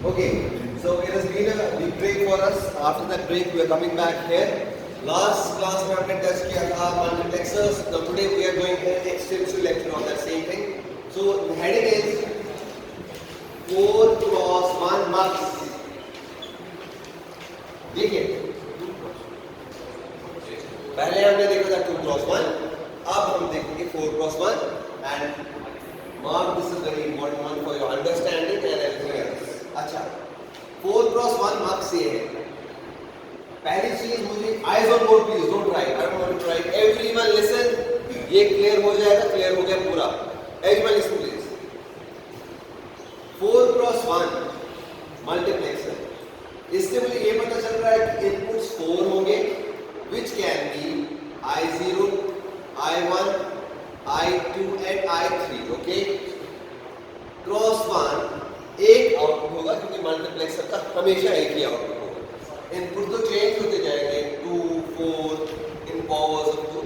Okay, so it has been a big break for us. After that break, we are coming back here. Last class में हमने test किया था multiplexers. Now today we are going to an extensive lecture on that same thing. So the heading is 4x1 mux. देखिए, पहले हमने देखा था 2x1. अब हम देखेंगे 4x1 and mark this is very important one for your understanding and everything else. अच्छा, 4x1 mux ये है. पहली चीज मुझे eyes on board please don't try. I don't want to try. Everyone listen. ये clear हो जाएगा, clear हो गया पूरा. Everyone listen please. 4x1 multiplexer. इससे मुझे ये पता चल रहा है कि inputs 4 होंगे, which can be I0, I1, I2 and I3. Okay. Cross 1 एक आउटपुट होगा क्योंकि मल्टीप्लेक्सर का हमेशा एक ही आउटपुट होगा. इनपुट तो चेंज होते जाएंगे 2, 4 इन पावर्स ऑफ 2.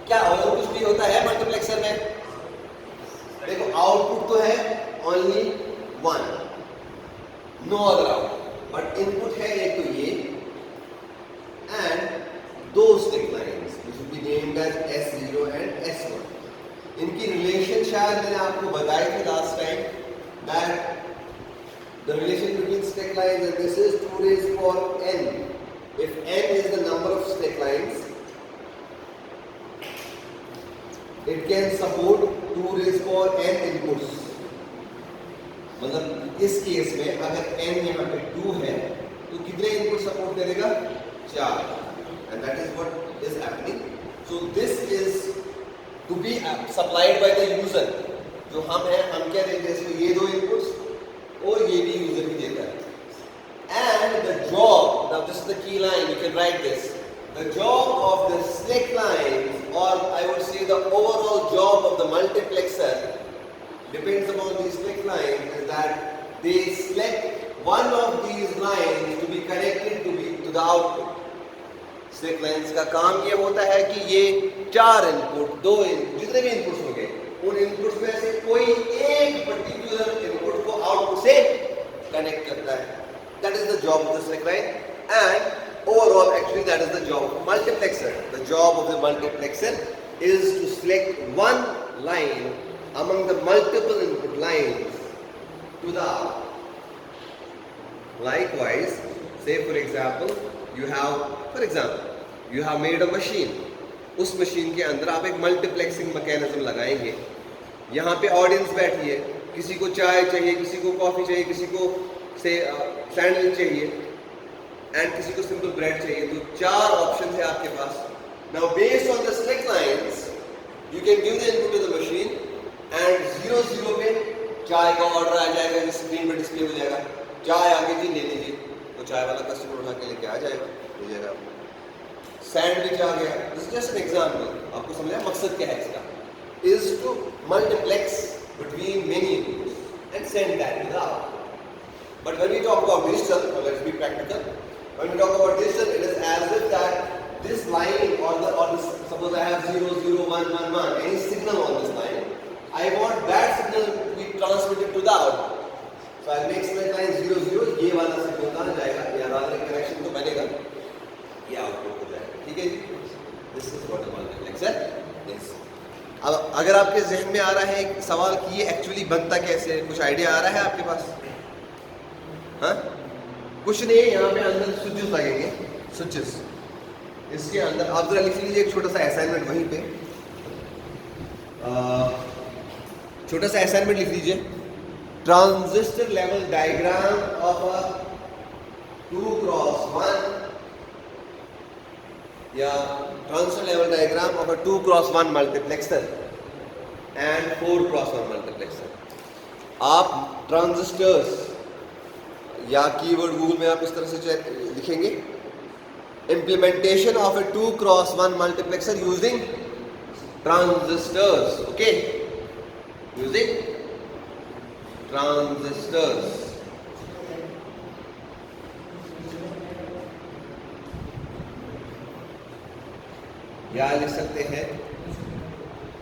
क्या और कुछ भी होता है मल्टीप्लेक्सर में? देखो आउटपुट तो है only 1, no other output, but input है एक तो ये एंड दो stick lines which will be named as S0 and S1. इनकी रिलेशन शायद मैंने आपको बताई थी last time that the relation between stick lines and this is 2 raised power n. If n is the number of stick lines, it can support 2 raised power n inputs. मतलब इस case में अगर n यहाँ पे 2 है तो कितने input support करेगा? 4. And that is what is happening. So this is to be supplied by the user. जो हम हैं, हम क्या देते हैं इसको? ये दो इनपुट्स और ये भी यूजर ही देता है. And the job, now this is the key line, you can write this. The job of the stick lines, or I would say the overall job of the multiplexer depends upon these stick lines, is that they select one of these lines to be connected to the output. Stick lines का काम ये होता है कि ये 4 input, 2 input, जितने भी inputs होंगे उन इनपुट्स में से कोई एक पर्टिकुलर इनपुट को आउटपुट से कनेक्ट करता है. That is the job of the stick line and overall actually that is the job of multiplexer. The job of the multiplexer is to select one line among the multiple input lines to the output. Likewise, say for example you have made a machine. उस machine के अंदर आप एक multiplexing mechanism लगाएंगे. यहाँ पे audience बैठी है, किसी को चाय चाहिए, किसी को कॉफ़ी चाहिए, किसी को से सैंडविच चाहिए एंड किसी को सिंपल ब्रेड चाहिए. तो 4 ऑप्शन है आपके पास. Now based on the stick lines you can give the input to the machine and 0 पे चाय का ऑर्डर आ जाएगा, जो स्क्रीन पे डिस्प्ले हो जाएगा. चाय आगे जी ले लीजिए, तो चाय वाला कस्टमर उठा के लेके आ जाएगा, ले जाएगा. सैंडविच आ गया. This is just an example. आपको समझ आया मकसद क्या है इसका? Is to multiplex between many inputs and send that to the output. But when we talk about digital, let's be practical. When we talk about digital, it is as if that this line or this, suppose I have 0 0 1 1 1, any signal on this line, I want that signal to be transmitted to the output. So I make select line 0 0, ये वाला signal कहाँ जाएगा, या rather connection तो बनेगा, ये output हो जाएगा. ठीक है जी. This is what the multiplexer is. अब अगर आपके जहन में आ रहा है एक सवाल कि ये एक्चुअली बनता कैसे है, कुछ आइडिया आ रहा है आपके पास? हाँ, कुछ नहीं है. यहाँ पे अंदर स्विचेस लगेंगे, स्विचेस. इसके अंदर आप जरा लिख लीजिए एक छोटा सा असाइनमेंट वहीं पे. छोटा सा असाइनमेंट लिख लीजिए. Transistor level diagram of a 2x1 या transistor level diagram of a 2x1 multiplexer and 4x1 multiplexer. आप ट्रांजिस्टर्स या कीवर्ड गूगल में आप इस तरह से लिखेंगे implementation of a 2x1 multiplexer using transistors. Okay, using transistors. या लिख सकते हैं,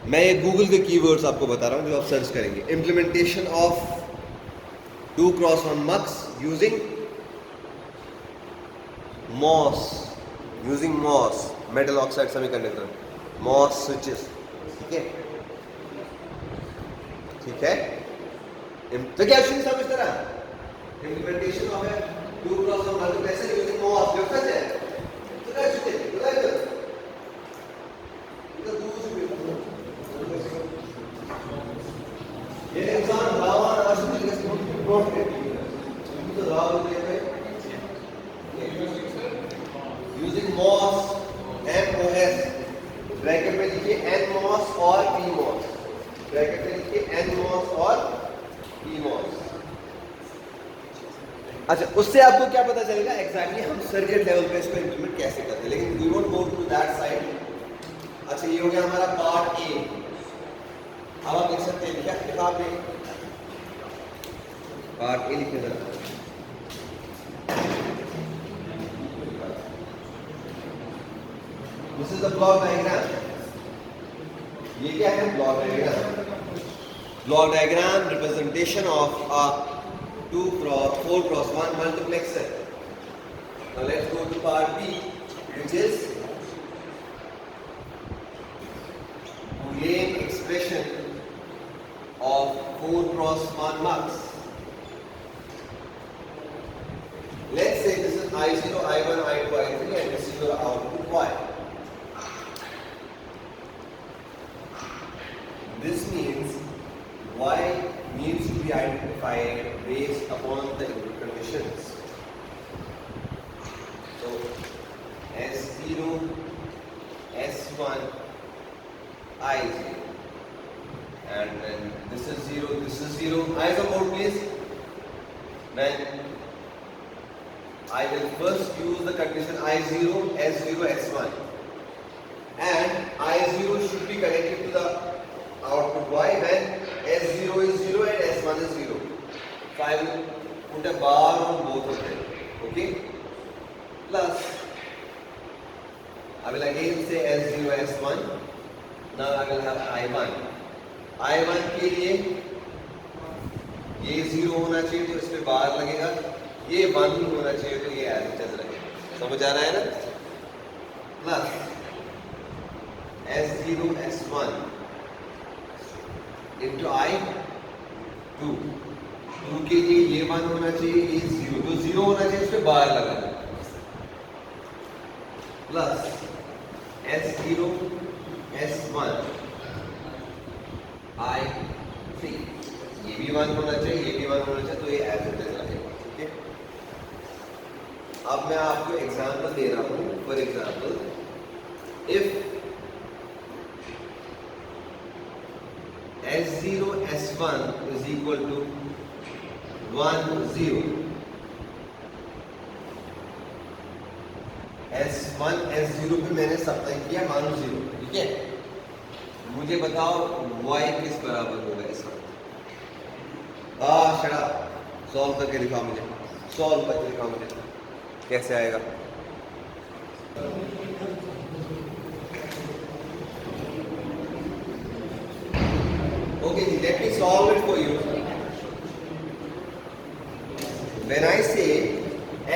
मैं ये गूगल के कीवर्ड्स आपको बता रहा हूँ जो आप सर्च करेंगे. Implementation of 2x1 mux using MOS, metal oxide semiconductor, MOS switches. ठीक है तो क्या क्वेश्चन समझ रहा है? implementation of a 2x1 multiplexer using MOS difference है तो क्या चीज़ है ये इंसान रावण अशुभ के नोट है तो रावण ने using MOS MOS ब्रैकेट में लिखिए NMOS और PMOS, ब्रैकेट में लिखिए NMOS और PMOS। अच्छा उससे आपको क्या पता चलेगा एग्जैक्टली हम सर्किट लेवल पे इसको इंप्लीमेंट कैसे करते हैं, लेकिन we won't go to that side. अच्छा ये हो गया हमारा पार्ट ए। अब आप लिख सकते हैं क्या किताब में पार्ट ए लिखे जरा। This is the block diagram. ये क्या है block diagram? Block diagram representation of a 4x1 multiplexer. Now let's go to part B, which is Boolean expression of 4x1 mux. Let's say this is I0, I1, I2, I3 and this is your output Y. This means Y needs to be identified based upon the input conditions. So S0, S1, I0, and then this is 0, this is 0. Eyes on board please. Then I will first use the condition I0, S0, S1, and I0 should be connected to the output Y when S0 is 0 and S1 is 0. So I will put a bar on both of them. Okay? Plus, I will again say S0, S1. Now I will have I1. I1 के लिए ये 0 होना चाहिए तो इस पे बार लगेगा, ये 1 होना चाहिए तो ये एज इट इज लगेगा। समझ आ रहा है ना? Plus S0, S1 into I2, 2 के लिए ये 1 होना चाहिए, ये 0 तो 0 होना चाहिए, इस पे बार लगा प्लस S0, S1 I3, ये भी 1 होना चाहिए, ये भी 1 होना चाहिए, तो ये एज इट इज लगेगा। ठीक है, अब मैं आपको एग्जांपल दे रहा हूँ। For example if S0, S1 is equal to 1, 0. S1, S0 पे मैंने सप्लाई किया 1, 0। ठीक है, मुझे बताओ Y किस बराबर होगा इस वक्त? शड़ा सॉल्व करके दिखाओ मुझे, सॉल्व करके दिखाओ मुझे कैसे आएगा। Okay, let me solve it for you. When I say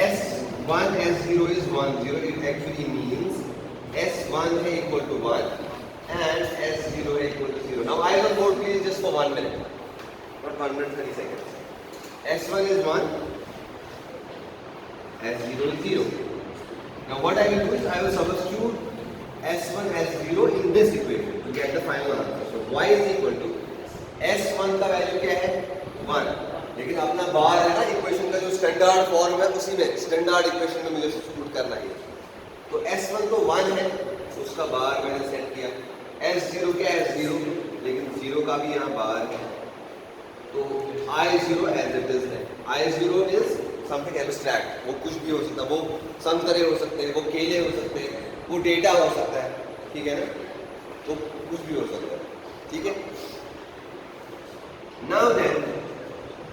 S1, S0 is 1, 0, it actually means S1 is equal to 1 and S0 is equal to 0. Now I will board please just for 1 minute, not 1 minute 30 seconds. S1 is 1, S0 is 0. Now what I will do is I will substitute S1, S0 in this equation to get the final answer. So Y is equal to S1 का value क्या है 1, लेकिन अपना बार है ना equation का जो standard form है उसी में स्टैंडर्ड इक्वेशन में मुझे सब्स्टिट्यूट करना है। तो S1 तो 1 है, उसका बार मैंने सेट किया। S0 क्या है 0, लेकिन 0 का भी यहाँ बार है, तो I0 एज इट इज है। I0 इज समथिंग एब्स्ट्रैक्ट, वो कुछ भी हो सकता है, वो संतरे हो सकते हैं, वो केले हो सकते हैं, वो डेटा हो सकता है। ठीक है ना, तो कुछ भी हो सकता है। ठीक है, now then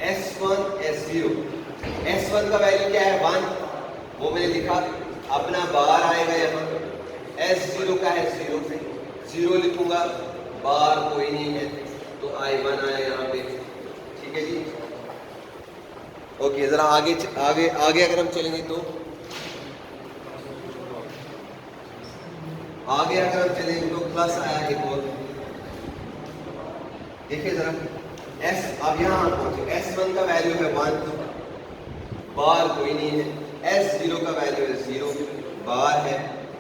S1, S0, S1 का वैल्यू क्या है 1, वो मैंने लिखा, अपना बार आएगा यहाँ। S0 का है 0 से 0 लिखूंगा, बार कोई नहीं है तो I1 आया यहाँ पे। ठीक है जी, ओके, जरा आगे आगे आगे अगर हम चलेंगे तो आगे अगर हम चलेंगे तो प्लस आया एक और, देखिए जरा एस, अब यहाँ पहुंचे, S1 का वैल्यू है 1, बार कोई नहीं है, S0 का वैल्यू है 0, बार है,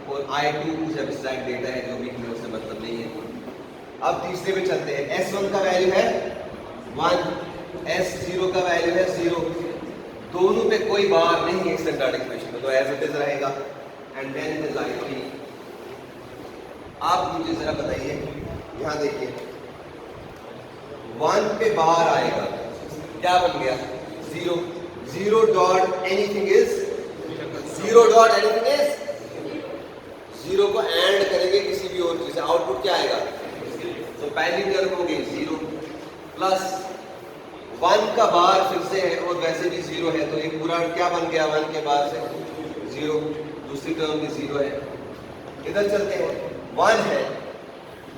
और I2 कुछ एब्स्ट्रैक्ट डेटा है जो भी हमें उससे मतलब नहीं है। अब तीसरे पे चलते हैं, S1 का वैल्यू है 1, S0 का वैल्यू है 0, दोनों पे कोई बार नहीं है स्टैंडर्ड इक्वेशन में, तो एज इट इज रहेगा। And then is I3। आप मुझे जरा बताइए, यहाँ देखिए 1 पे बाहर आएगा, क्या बन गया 0, 0 dot anything is 0 dot anything is 0 को एंड करेंगे किसी भी और चीज से, आउटपुट क्या आएगा, तो पहली टर्म होगी 0 प्लस 1 का बार फिर से है और वैसे भी 0 है, तो एक पूरा क्या बन गया 1 के बार से 0, दूसरी टर्म भी 0 है। इधर चलते हैं, 1 है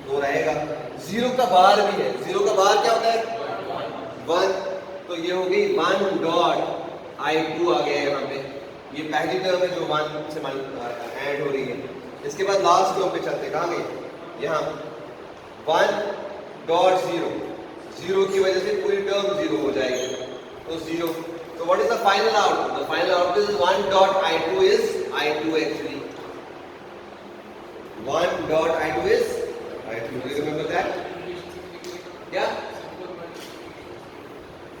तो रहेगा, 0 का बार भी है, 0 का बार क्या होता है 1, तो ये हो गई 1 डॉट I2 आ गया यहाँ पे, ये पहली टर्म है जो 1 से ऐड हो रही है। इसके बाद लास्ट टर्म पे चलते, कहाँ गए, यहाँ 1 डॉट 0, 0 की वजह से पूरी टर्म 0 हो जाएगी, तो 0, तो what is the final output, the final output is 1 dot I2 is I2 actually, 1 dot I2 is I2. Do you remember that? क्या?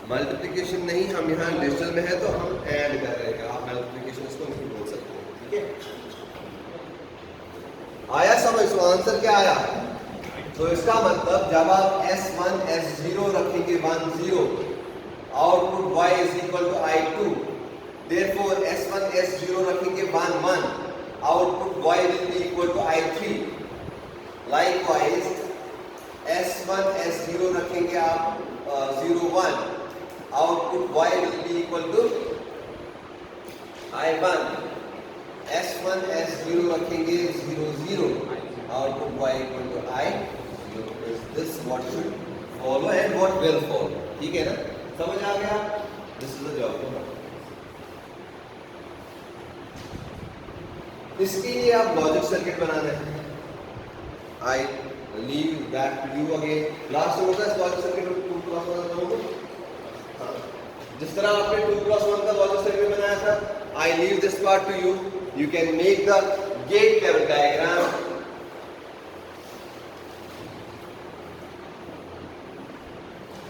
मल्टीप्लिकेशन नहीं, हम यहाँ डिजिटल में है तो हम ऐड कर रहे हैं, आप मल्टीप्लिकेशन इसको नहीं बोल सकते, ठीक है? आया समझ, तो आंसर क्या आया? तो इसका मतलब जब आप S1 S0 रखेंगे 1 0, output Y is equal to I2, therefore S1 S0 रखेंगे 1 1, output Y will be equal to I3. Likewise S1 S0 रखेंगे आप 0 1, output Y will be equal to I1. S1 S0 रखेंगे 0 0, output Y equal to I0. Is this what should follow and what will follow? ठीक है ना, समझ आ गया? This is the job. इसके लिए आप लॉजिक सर्किट बनाना है, I leave that to you again. Last में होता है लॉजिक सर्किट 2+1 का, हाँ, जिस तरह आपने 2+1 का लॉजिक सर्किट बनाया था, I leave this part to you, you can make the gate level diagram.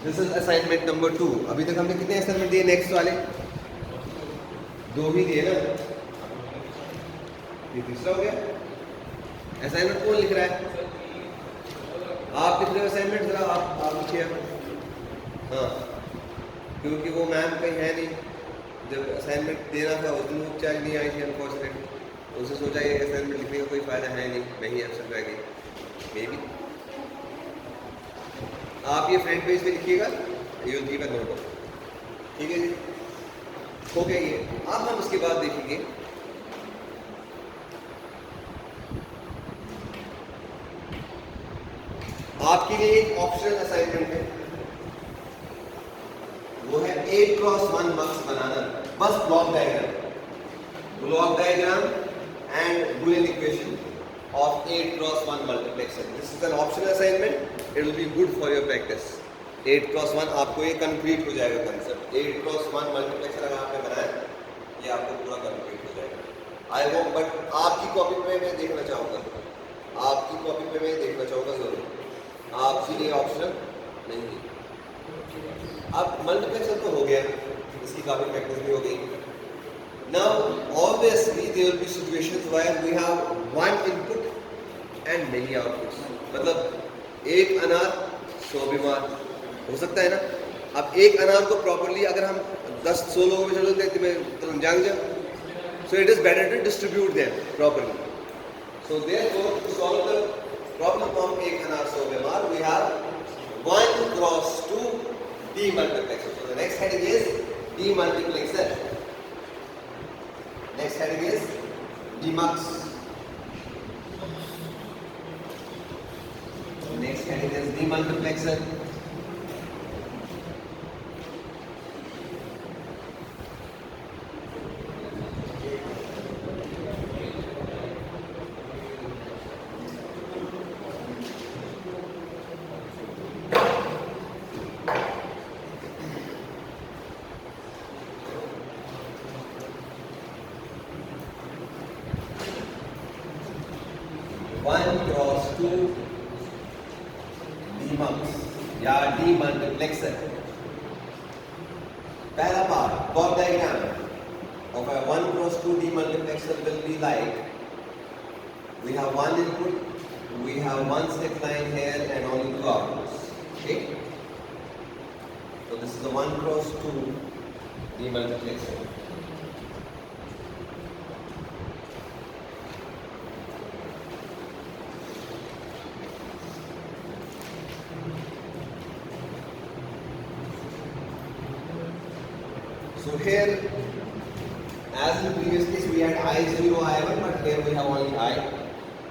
This is assignment number 2। अभी तक हमने कितने असाइनमेंट दिए, नेक्स्ट वाले 2 ही दिए ना, ये तीसरा हो गया। असाइनमेंट कौन लिख रहा है, आप लिख रहे हो असाइनमेंट, जरा आप लिखिए। हाँ, क्योंकि वो मैम कहीं है नहीं, जब असाइनमेंट देना था उस दिन वो चार्ज नहीं आई थी अनफॉर्चुनेटली, उसे सोचा ये असाइनमेंट लिखने का कोई फ़ायदा है नहीं, नहीं एब्सेंट रह गई मे बी। आप ये फ्रंट पेज पे लिखिएगा, you will give a note, ठीक है जी, हो गया ये। अब हम उसके बाद देखेंगे आपके लिए एक ऑप्शनल असाइनमेंट है, वो है 8x1 मार्क्स बनाना, बस block diagram and Boolean equation of 8x1 multiplexer. This is an optional assignment. It will be good for your practice. 8x1 आपको ये कंप्लीट हो जाएगा कंसेप्ट। 8x1 मल्टीप्लेक्सर अगर आपने बनाया, ये आपको पूरा कंप्लीट हो जाएगा। आई होप, बट आपकी कॉपी में मैं देखना चाहूँगा, आपकी कॉपी में मैं देखना चाहूँगा ज़रूर, आपके लिए ऑप्शनल नहीं है। अब मल्टीप्लेक्सर तो हो गया, इसकी काफ़ी प्रैक्टिस भी हो गई। Now, obviously, there will be situations where we have one input and many outputs. मतलब एक अनार 100 बीमार हो सकता है ना। अब एक अनार को प्रॉपरली अगर हम 10-100 लोगों में चलो देते में तो जान जाए, so it is better to distribute them properly. So therefore, to solve the problem of एक अनार 100 बीमार, we have 1x2 demultiplexer. So the next heading is demultiplexer. Next heading is demux. Next heading is demultiplexer. 1 cross 2 demux या demultiplexer. पहला part block diagram of a 1 cross 2 demultiplexer will be like, we have one input, we have one step line here and only two outputs. Okay, so this is the 1 cross 2 demultiplexer. So here, as in the previous case, we had I0, I1, but here we have only I,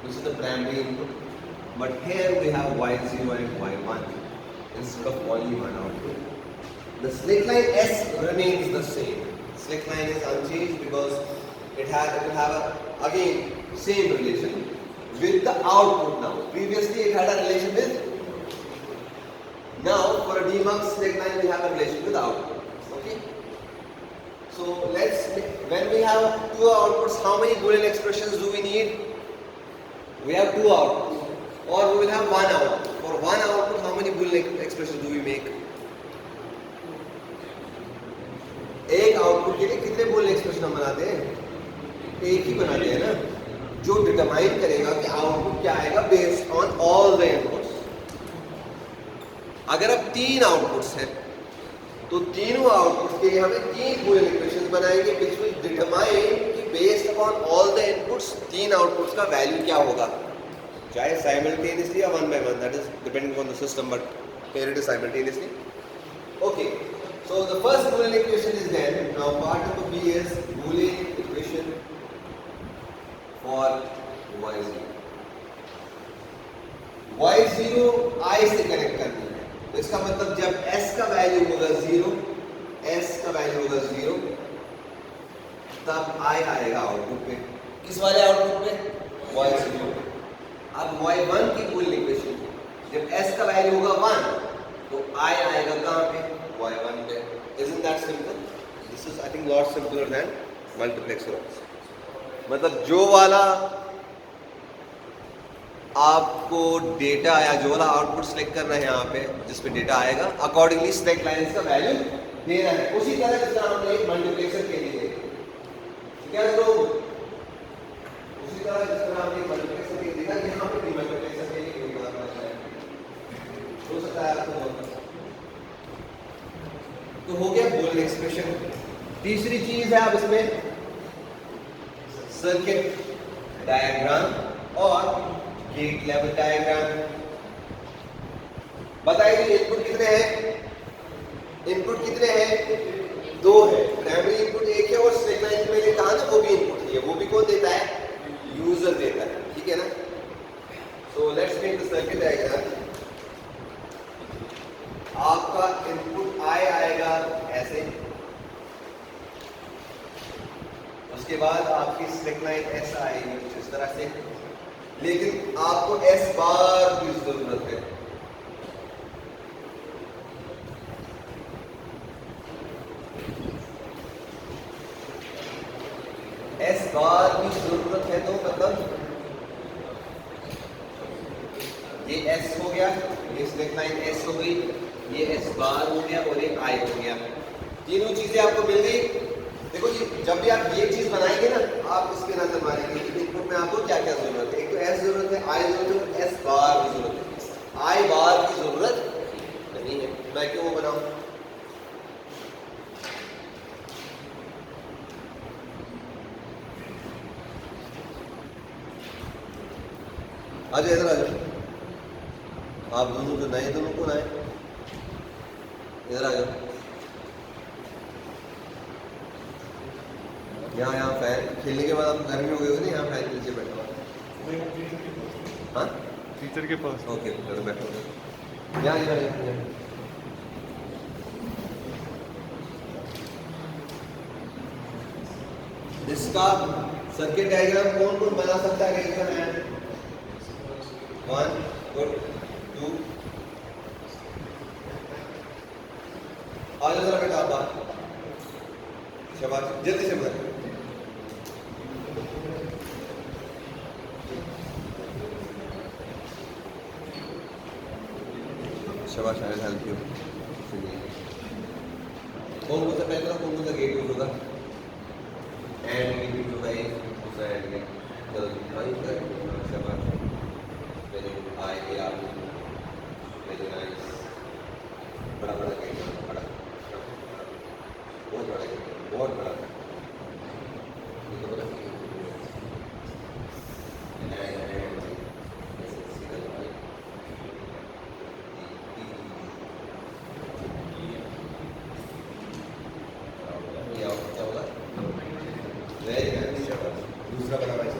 which is the primary input. But here we have Y0 and Y1 instead of only one output. The slick line S remains the same. Slick line is unchanged because it will have again same relation with the output now. Previously it had a relation with. Now for a demux slick line we have a relation with output. Okay. So when we have two outputs, how many Boolean expressions do we need? We have two outputs, or we will have one output. For one output, how many Boolean expressions do we make? एक output के लिए कितने Boolean expression हम बनाते हैं? एक ही बनाते हैं ना, जो डिटरमाइन करेगा कि आउटपुट क्या आएगा based on all the inputs. अगर अब तीन आउटपुट्स हैं तो तीनों आउटपुट्स के लिए हमें तीन Boolean इक्वेशंस बनाएंगे which will determine कि based upon all the inputs तीन आउटपुट्स का वैल्यू क्या होगा, चाहे simultaneously या one by one, that is depending on the system, but here it is simultaneously. Okay, so the first Boolean equation is there. Now part number B is Boolean equation for y0. y0 I से connect करनी है. तो इसका मतलब जब s का value होगा 0, s का वैल्यू होगा 0, तब I आएगा आउटपुट पे. किस वाले आउटपुट पे? y0. अब y1 की Boolean इक्वेशन, जब s का वैल्यू होगा 1, तो I आएगा कहाँ पे? y1 पे. Isn't that simple? This is I think lot simpler than multiplexer. मतलब जो वाला आपको डेटा या जो वाला आउटपुट सेलेक्ट करना है यहाँ पे जिसमें डेटा आएगा, अकॉर्डिंगली स्टैक लाइंस का वैल्यू देना है. उसी तरह जिस तरह हमने एक मल्टीप्लेक्सर के लिए क्या करो, उसी तरह जिस तरह हमने मल्टीप्लेक्सर के लिए देखा, यहाँ पे भी मल्टीप्लेक्सर के लिए कोई बात नहीं हो सकता है आपको. तो हो गया Boolean एक्सप्रेशन. तीसरी चीज है अब इसमें सर्किट डायग्राम और गेट लेवल डायग्राम. बताइए इनपुट कितने हैं? इनपुट कितने हैं? दो है. प्राइमरी इनपुट एक है और स्लैक लाइन में कहा ना वो भी इनपुट है. वो भी कौन देता है? यूजर देता है. ठीक है ना. So let's make the circuit diagram. आपका इनपुट आई आएगा ऐसे, उसके बाद आपकी स्लैक लाइन एस आएगी कुछ इस तरह से, लेकिन आपको एस बार की जरूरत है. एस बार की जरूरत है तो मतलब ये एस हो गया, ये स्लैक लाइन एस हो गई, ये एस बार हो गया और एक आई हो गया. तीनों चीजें आपको मिल गई. देखो जी, जब भी आप ये चीज बनाएंगे ना, आप इस पे नजर मारेंगे कि इनपुट में आपको क्या क्या जरूरत है. एक तो एस जरूरत है, आई जरूरत है, एस बार की जरूरत है. आई बार की जरूरत नहीं है. मैं क्यों वो बनाऊं? आ जाओ, इधर आ जाओ. आप दोनों जो नए दोनों कौन आए? इधर आ जाओ. यहाँ फैन खेलने के बाद आप गर्मी हो गई होगी ना, यहाँ फैन के नीचे बैठा हुआ. हाँ, टीचर के पास. ओके, चलो बैठो. यहाँ इसका सर्किट डायग्राम कौन कौन बना सकता है? एकदम 1 गुड 2 आज जरा बेटा आप शाबाश, जल्दी से बता. शाबाश, आई विल हेल्प यू। कौन सा पहले कौन सा गेट यूज होगा? एंड गेट यूज होगा, एक दूसरा एंड गेट। चलो भाई शाबाश, very good, I R very nice. बड़ा बड़ा गेट, बड़ा बहुत बड़ा गेट, बहुत बड़ा। ये तो बड़ा दूसरा बड़ा भाई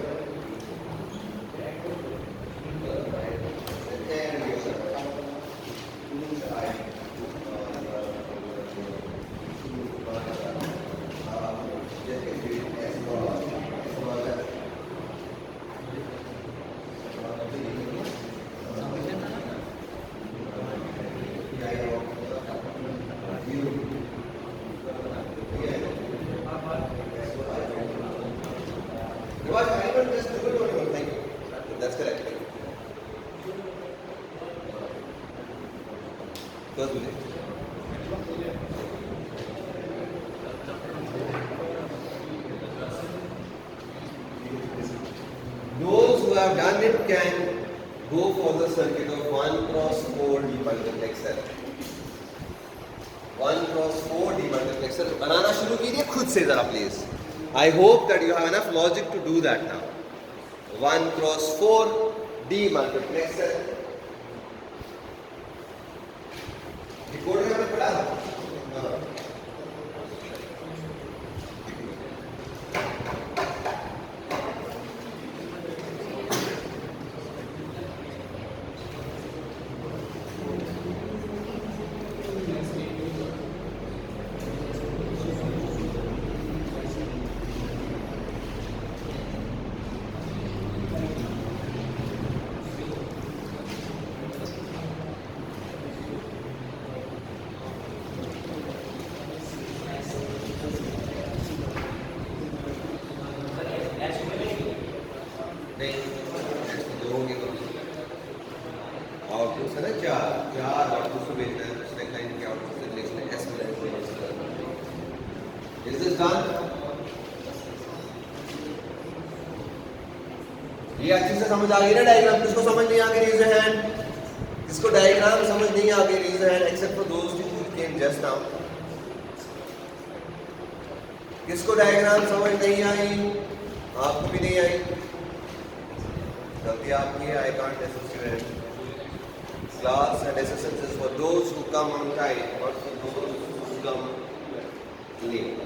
Those who have done it can go for the circuit of 1x4 demultiplexer. 1x4 demultiplexer बनाना शुरू कीजिए खुद से जरा please. I hope that you have enough logic to do that now. 1x4 demultiplexer. Decoder में पढ़ा? हाँ. आउटपुट है ना, चार आउटपुट को भेजना है दूसरे लाइन के आउटपुट से लिखना है एस में। Is this done? ये अच्छे से समझ आ गई ना डायग्राम? किसको समझ नहीं आ गई रेज योर हैंड? किसको डायग्राम समझ नहीं आ गई raise your hand except for those who came just now. किसको डायग्राम समझ नहीं आई? आपको भी नहीं आई? गलती आपकी है। I can't associate class and SSS is for those who come on time, not for those who come late.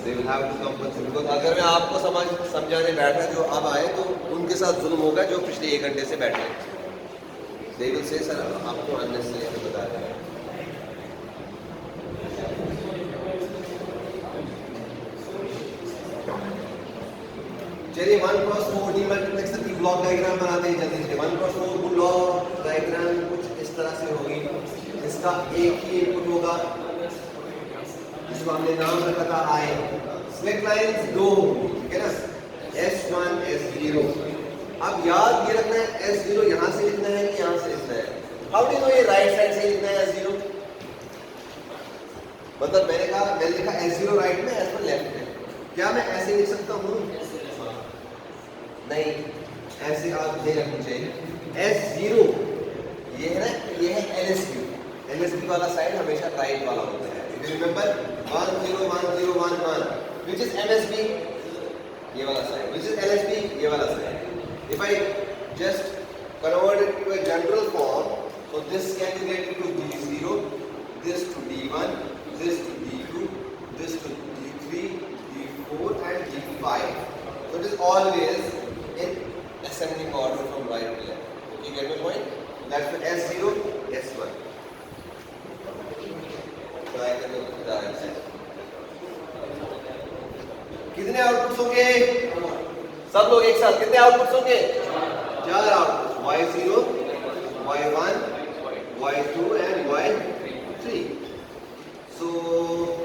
They will have to come for because अगर मैं आपको समझाने बैठा जो अब आए तो उनके साथ जुल्म होगा जो पिछले 1 घंटे से बैठे। They will say सर आपको unnecessary बता रहे हैं। चलिए 1x4 डीमल्टीप्लेक्सर की ब्लॉक डायग्राम बनाते हैं जल्दी से। 1x4 ब्लॉक डायग्राम कुछ इस तरह से होगी। इसका एक ही इनपुट होगा जिसको हमने नाम रखा था आई। स्लैक लाइंस दो होंगी, ठीक है ना, S1 S0। अब याद ये रखना है S0 यहाँ से लिखना है कि यहाँ से लिखना है। हाउ डू नो ये राइट साइड से लिखना है S0? मतलब मैंने लिखा S0 राइट में, S1 लेफ्ट में। क्या मैं ऐसे लिख सकता हूँ? नहीं, ऐसे आप ध्यान रखना चाहिए। S0 ये है ना, ये है LSB। LSB वाला साइड हमेशा राइट वाला होता है। If you remember 1 0 1 0 1 1, which is MSB? ये वाला साइड। Which is LSB? ये वाला side. If I just convert it to a general form, so this can be related to D0, this to D1, this to D2, this to D3, D4 and D5. So it is always in ascending order from right to left. You get my point? That's the S0, S1. So I can look at that. कितने outputs होंगे? सब लोग एक साथ कितने outputs होंगे? 4 outputs, Y0, Y1, Y2 and Y3. So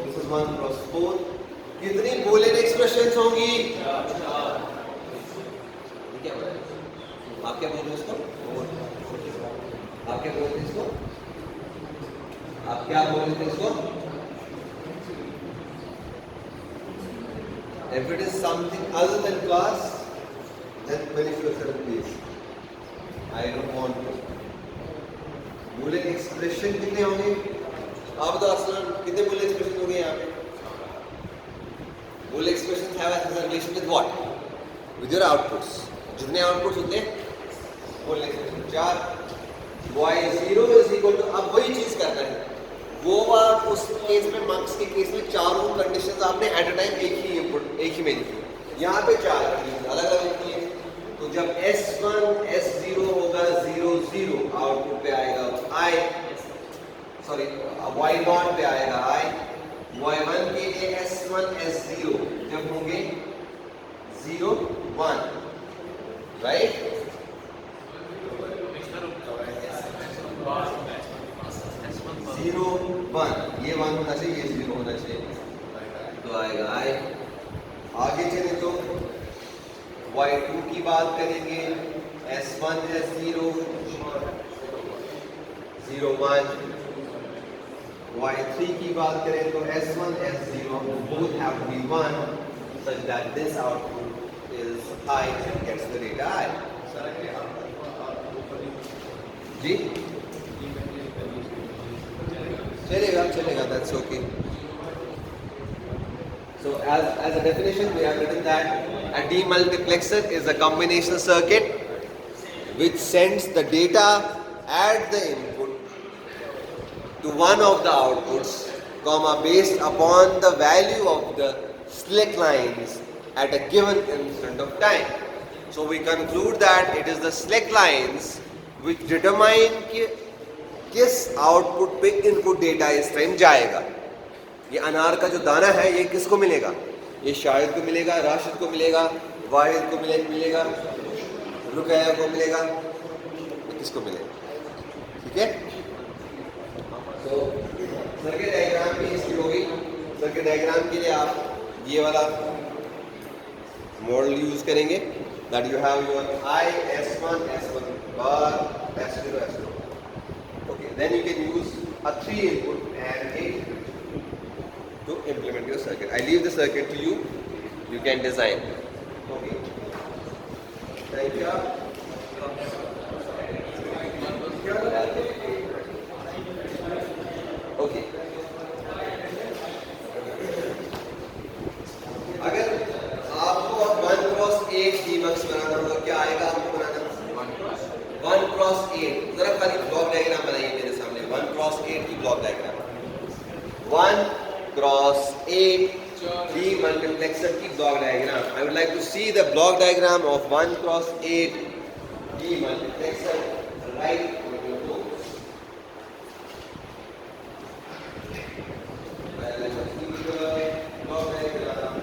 this is 1x4. कितनी Boolean expressions होंगी? क्या बोला? आप क्या बोलते हो इसको? आप क्या बोलते हैं इसको? आप क्या बोल रहे थे इसको? If it is something other than class, then finish yourself, please. I don't want to. बोले एक्सप्रेशन कितने होंगे? आप बताओ असलन कितने बोले एक्सप्रेशन होंगे यहाँ पे? बोले expression have a relation with what? With your outputs. जितने आउटपुट्स होते हैं बोले expression 4 y0 is equal to, अब वही चीज करना है वो बात उस केस में, मार्क्स के केस में चारों कंडीशंस आपने एट अ टाइम एक ही इनपुट एक ही में लिखी। यहाँ पे 4 कंडीशन अलग अलग लिखी है। तो जब S1 S0 होगा 0 0 आउटपुट पे आएगा I, सॉरी Y0 पे आएगा I, Y1 के लिए S1 S0 जब होंगे 0 1, राइट? जीरो वन, ये 1 होना चाहिए, ये 0 होना चाहिए, तो आएगा I। आगे चले तो Y2 की बात करेंगे, S1 S0 0 1, Y3 की बात करें तो S1 S0 both have to be 1 such that this output is I and gets the data I। जी चलेगा, that's okay. So as a definition we have written that a demultiplexer is a combination circuit which sends the data at the input to one of the outputs, comma, based upon the value of the select lines at a given instant of time. So we conclude that it is the select lines which determine किस output पे input data इस time जाएगा। ये अनार का जो दाना है ये किसको मिलेगा? ये शाहिद को मिलेगा, राशिद को मिलेगा, वाहिद को मिलेगा, रुकैया को मिलेगा, ये किसको मिलेगा? ठीक है। तो सर्किट डायग्राम भी इसकी होगी। सर्किट डायग्राम के लिए आप ये वाला मॉडल यूज करेंगे, that you have your I S1 S1 bar S0 S0। Okay, then you can use a 3 input and 8 to implement your circuit. I leave the circuit to you. You can design. Okay. Thank you. Okay. अगर आपको 1x8 demux बनाना होगा, क्या आएगा आपको बनाना? 1x8। जरा खाली block diagram बनाइए मेरे सामने, 1x8 की ब्लॉक डायग्राम। 1x8 demultiplexer की block diagram. I would like to see the block diagram of 1x8 demultiplexer right on your board. Block diagram.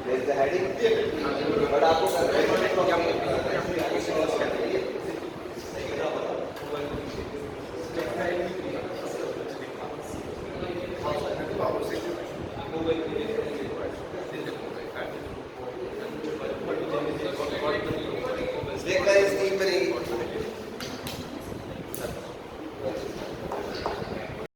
There's the heading, but आपको